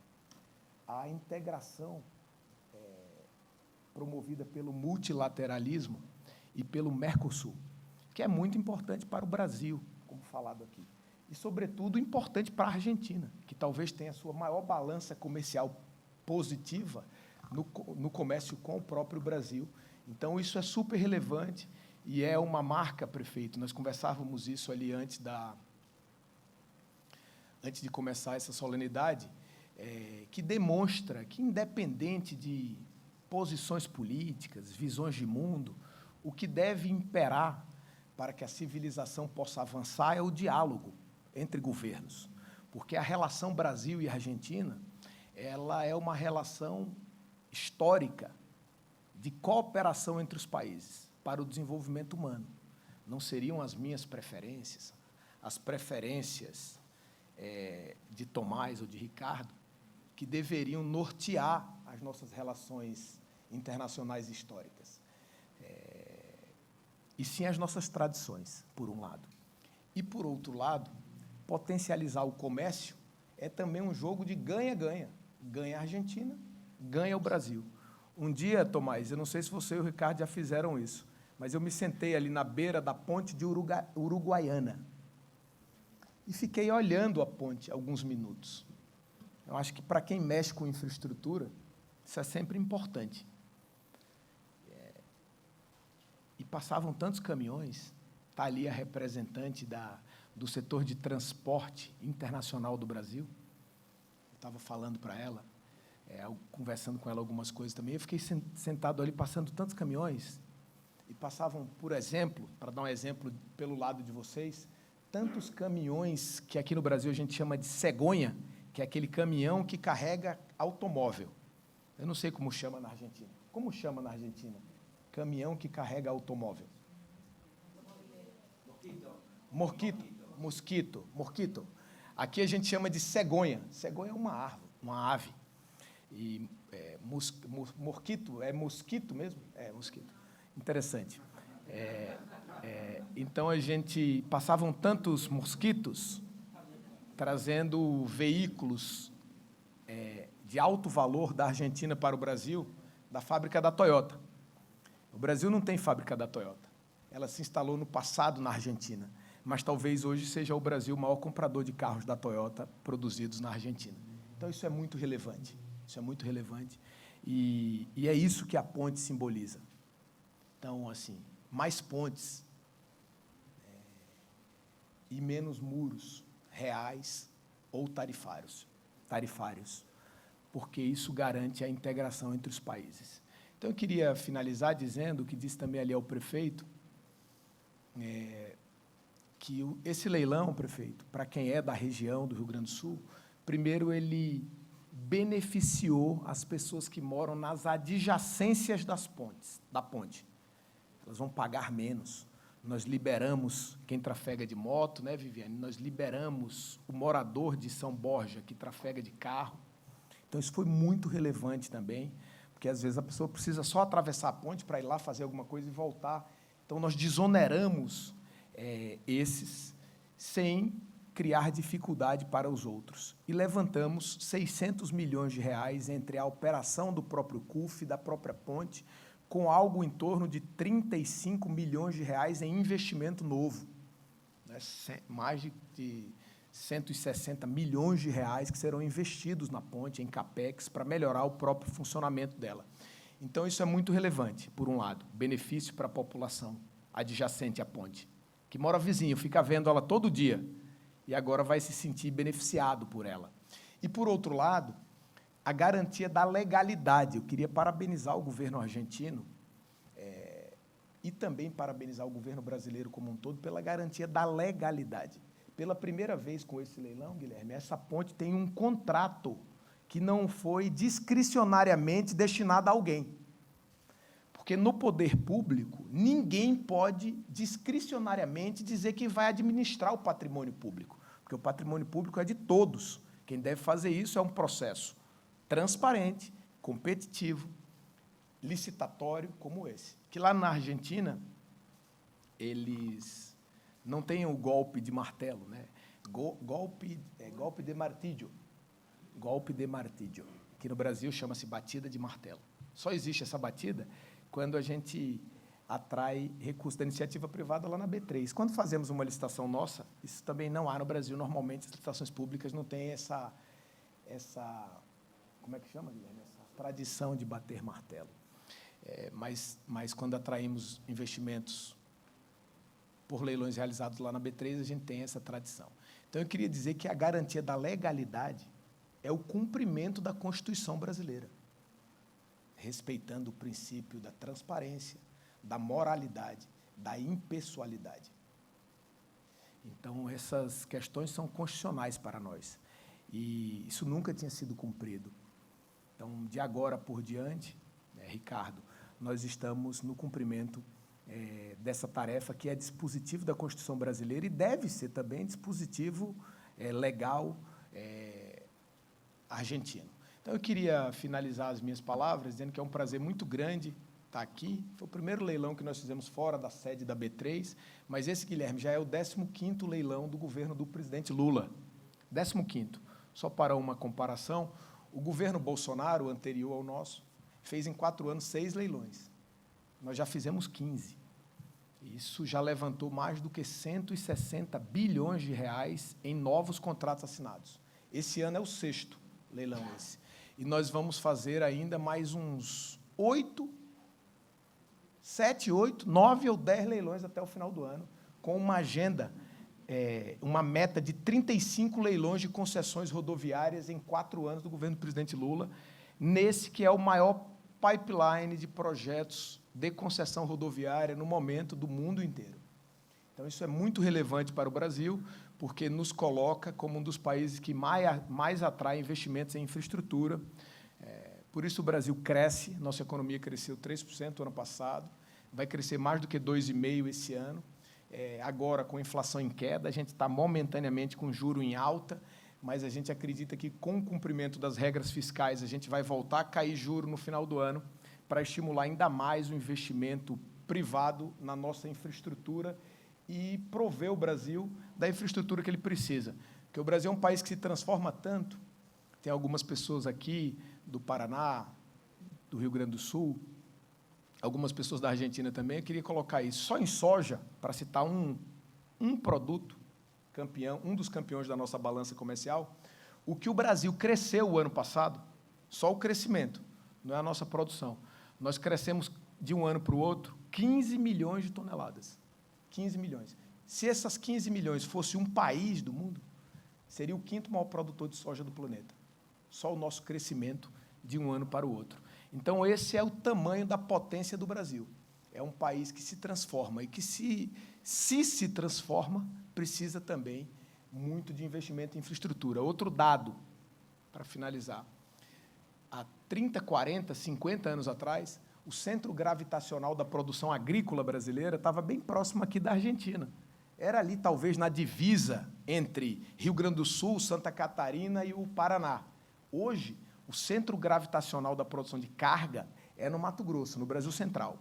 Speaker 8: A integração promovida pelo multilateralismo e pelo Mercosul, que é muito importante para o Brasil, como falado aqui, e, sobretudo, importante para a Argentina, que talvez tenha a sua maior balança comercial positiva no comércio com o próprio Brasil. Então, isso é super relevante e é uma marca, prefeito. Nós conversávamos isso ali antes de começar essa solenidade, que demonstra que, independente de posições políticas, visões de mundo, o que deve imperar para que a civilização possa avançar é o diálogo entre governos. Porque a relação Brasil e Argentina, ela é uma relação histórica de cooperação entre os países para o desenvolvimento humano. Não seriam as minhas preferências, as preferências de Tomás ou de Ricardo, que deveriam nortear as nossas relações internacionais históricas. E sim as nossas tradições, por um lado. E, por outro lado, potencializar o comércio é também um jogo de ganha-ganha. Ganha a Argentina, ganha o Brasil. Um dia, Tomás, eu não sei se você e o Ricardo já fizeram isso, mas eu me sentei ali na beira da ponte de Uruguaiana e fiquei olhando a ponte alguns minutos. Eu acho que, para quem mexe com infraestrutura, isso é sempre importante. E passavam tantos caminhões, está ali a representante do setor de transporte internacional do Brasil, eu estava falando para ela, conversando com ela algumas coisas também, eu fiquei sentado ali, passando tantos caminhões, e passavam, por exemplo, para dar um exemplo pelo lado de vocês, tantos caminhões que aqui no Brasil a gente chama de cegonha, que é aquele caminhão que carrega automóvel. Eu não sei como chama na Argentina. Como chama na Argentina? Caminhão que carrega automóvel. Mosquito. Aqui a gente chama de cegonha. Cegonha é uma árvore, uma ave. E mosquito, é mosquito mesmo? É, mosquito. Interessante. Então, passavam tantos mosquitos trazendo veículos de alto valor da Argentina para o Brasil, da fábrica da Toyota. O Brasil não tem fábrica da Toyota. Ela se instalou no passado na Argentina, mas talvez hoje seja o Brasil o maior comprador de carros da Toyota produzidos na Argentina. Então, isso é muito relevante. Isso é muito relevante. E é isso que a ponte simboliza. Então, assim, mais pontes e menos muros reais ou tarifários, porque isso garante a integração entre os países. Então, eu queria finalizar dizendo, o que disse também ali ao prefeito, que esse leilão, prefeito, para quem é da região do Rio Grande do Sul, primeiro ele beneficiou as pessoas que moram nas adjacências da ponte. Elas vão pagar menos. Nós liberamos quem trafega de moto, né, Viviane? Nós liberamos o morador de São Borja, que trafega de carro. Então, isso foi muito relevante também, porque, às vezes, a pessoa precisa só atravessar a ponte para ir lá fazer alguma coisa e voltar. Então, nós desoneramos esses sem criar dificuldade para os outros. E levantamos 600 milhões de reais entre a operação do próprio CUF, da própria ponte, com algo em torno de 35 milhões de reais em investimento novo. Né? Mais de 160 milhões de reais que serão investidos na ponte, em CAPEX, para melhorar o próprio funcionamento dela. Então, isso é muito relevante, por um lado, benefício para a população adjacente à ponte, que mora vizinho, fica vendo ela todo dia, e agora vai se sentir beneficiado por ela. E, por outro lado, a garantia da legalidade. Eu queria parabenizar o governo argentino e também parabenizar o governo brasileiro como um todo pela garantia da legalidade. Pela primeira vez com esse leilão, Guilherme, essa ponte tem um contrato que não foi discricionariamente destinado a alguém. Porque no poder público, ninguém pode discricionariamente dizer que vai administrar o patrimônio público, porque o patrimônio público é de todos. Quem deve fazer isso é um processo transparente, competitivo, licitatório como esse. Que lá na Argentina, eles não têm o golpe de martelo, né? Golpe de martillo. Golpe de martillo. Que no Brasil chama-se batida de martelo. Só existe essa batida quando a gente atrai recurso da iniciativa privada lá na B3. Quando fazemos uma licitação nossa, isso também não há no Brasil. Normalmente, as licitações públicas não têm essa como é que chama, Guilherme? Essa tradição de bater martelo. Mas quando atraímos investimentos por leilões realizados lá na B3, a gente tem essa tradição. Então, eu queria dizer que a garantia da legalidade é o cumprimento da Constituição brasileira, respeitando o princípio da transparência, da moralidade, da impessoalidade. Então, essas questões são constitucionais para nós. E isso nunca tinha sido cumprido. Então, de agora por diante, Ricardo, nós estamos no cumprimento dessa tarefa que é dispositivo da Constituição brasileira e deve ser também dispositivo legal argentino. Então, eu queria finalizar as minhas palavras dizendo que é um prazer muito grande estar aqui. Foi o primeiro leilão que nós fizemos fora da sede da B3, mas esse, Guilherme, já é o 15º leilão do governo do presidente Lula. 15º. Só para uma comparação, o governo Bolsonaro, anterior ao nosso, fez em 4 anos 6 leilões. Nós já fizemos 15. Isso já levantou mais do que 160 bilhões de reais em novos contratos assinados. Esse ano é o 6º leilão esse. E nós vamos fazer ainda mais uns 7, 8, 9 ou 10 leilões até o final do ano, com uma agenda, uma meta de 35 leilões de concessões rodoviárias em 4 anos do governo do presidente Lula, nesse que é o maior pipeline de projetos de concessão rodoviária no momento do mundo inteiro. Então, isso é muito relevante para o Brasil, porque nos coloca como um dos países que mais atrai investimentos em infraestrutura. Por isso, o Brasil cresce, nossa economia cresceu 3% no ano passado, vai crescer mais do que 2,5% esse ano. Agora, com inflação em queda, a gente está momentaneamente com juro em alta, mas a gente acredita que, com o cumprimento das regras fiscais, a gente vai voltar a cair juro no final do ano para estimular ainda mais o investimento privado na nossa infraestrutura e prover o Brasil da infraestrutura que ele precisa. Porque o Brasil é um país que se transforma tanto. Tem algumas pessoas aqui do Paraná, do Rio Grande do Sul, algumas pessoas da Argentina também. Eu queria colocar isso. Só em soja, para citar um produto campeão, um dos campeões da nossa balança comercial, o que o Brasil cresceu o ano passado, só o crescimento, não é a nossa produção. Nós crescemos de um ano para o outro 15 milhões de toneladas. 15 milhões. Se essas 15 milhões fosse um país do mundo, seria o 5º maior produtor de soja do planeta. Só o nosso crescimento de um ano para o outro. Então, esse é o tamanho da potência do Brasil. É um país que se transforma e que, se transforma, precisa também muito de investimento em infraestrutura. Outro dado, para finalizar. Há 30, 40, 50 anos atrás, o centro gravitacional da produção agrícola brasileira estava bem próximo aqui da Argentina. Era ali, talvez, na divisa entre Rio Grande do Sul, Santa Catarina e o Paraná. Hoje, o centro gravitacional da produção de carga é no Mato Grosso, no Brasil Central.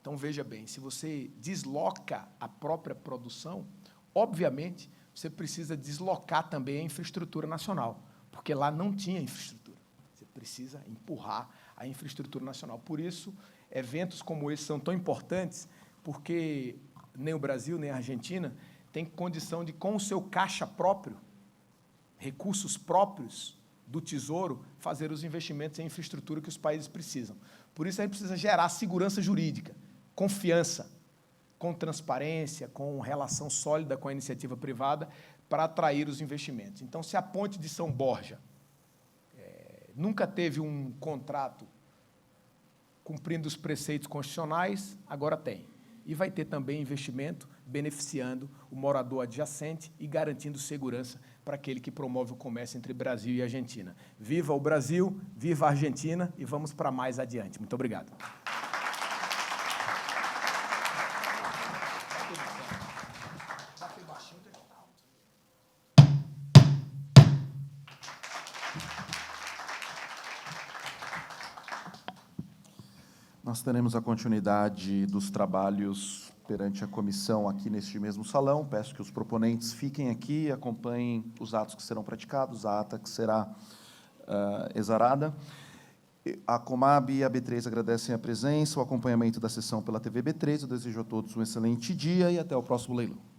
Speaker 8: Então, veja bem, se você desloca a própria produção, obviamente, você precisa deslocar também a infraestrutura nacional, porque lá não tinha infraestrutura. Você precisa empurrar a infraestrutura nacional. Por isso, eventos como esse são tão importantes, porque nem o Brasil, nem a Argentina têm condição de, com o seu caixa próprio, recursos próprios do Tesouro, fazer os investimentos em infraestrutura que os países precisam. Por isso, a gente precisa gerar segurança jurídica, confiança, com transparência, com relação sólida com a iniciativa privada, para atrair os investimentos. Então, se a ponte de São Borja nunca teve um contrato cumprindo os preceitos constitucionais, agora tem. E vai ter também investimento beneficiando o morador adjacente e garantindo segurança para aquele que promove o comércio entre Brasil e Argentina. Viva o Brasil, viva a Argentina e vamos para mais adiante. Muito obrigado.
Speaker 1: Nós teremos a continuidade dos trabalhos perante a comissão aqui neste mesmo salão. Peço que os proponentes fiquem aqui e acompanhem os atos que serão praticados, a ata que será exarada. A Comab e a B3 agradecem a presença, o acompanhamento da sessão pela TV B3. Eu desejo a todos um excelente dia e até o próximo leilão.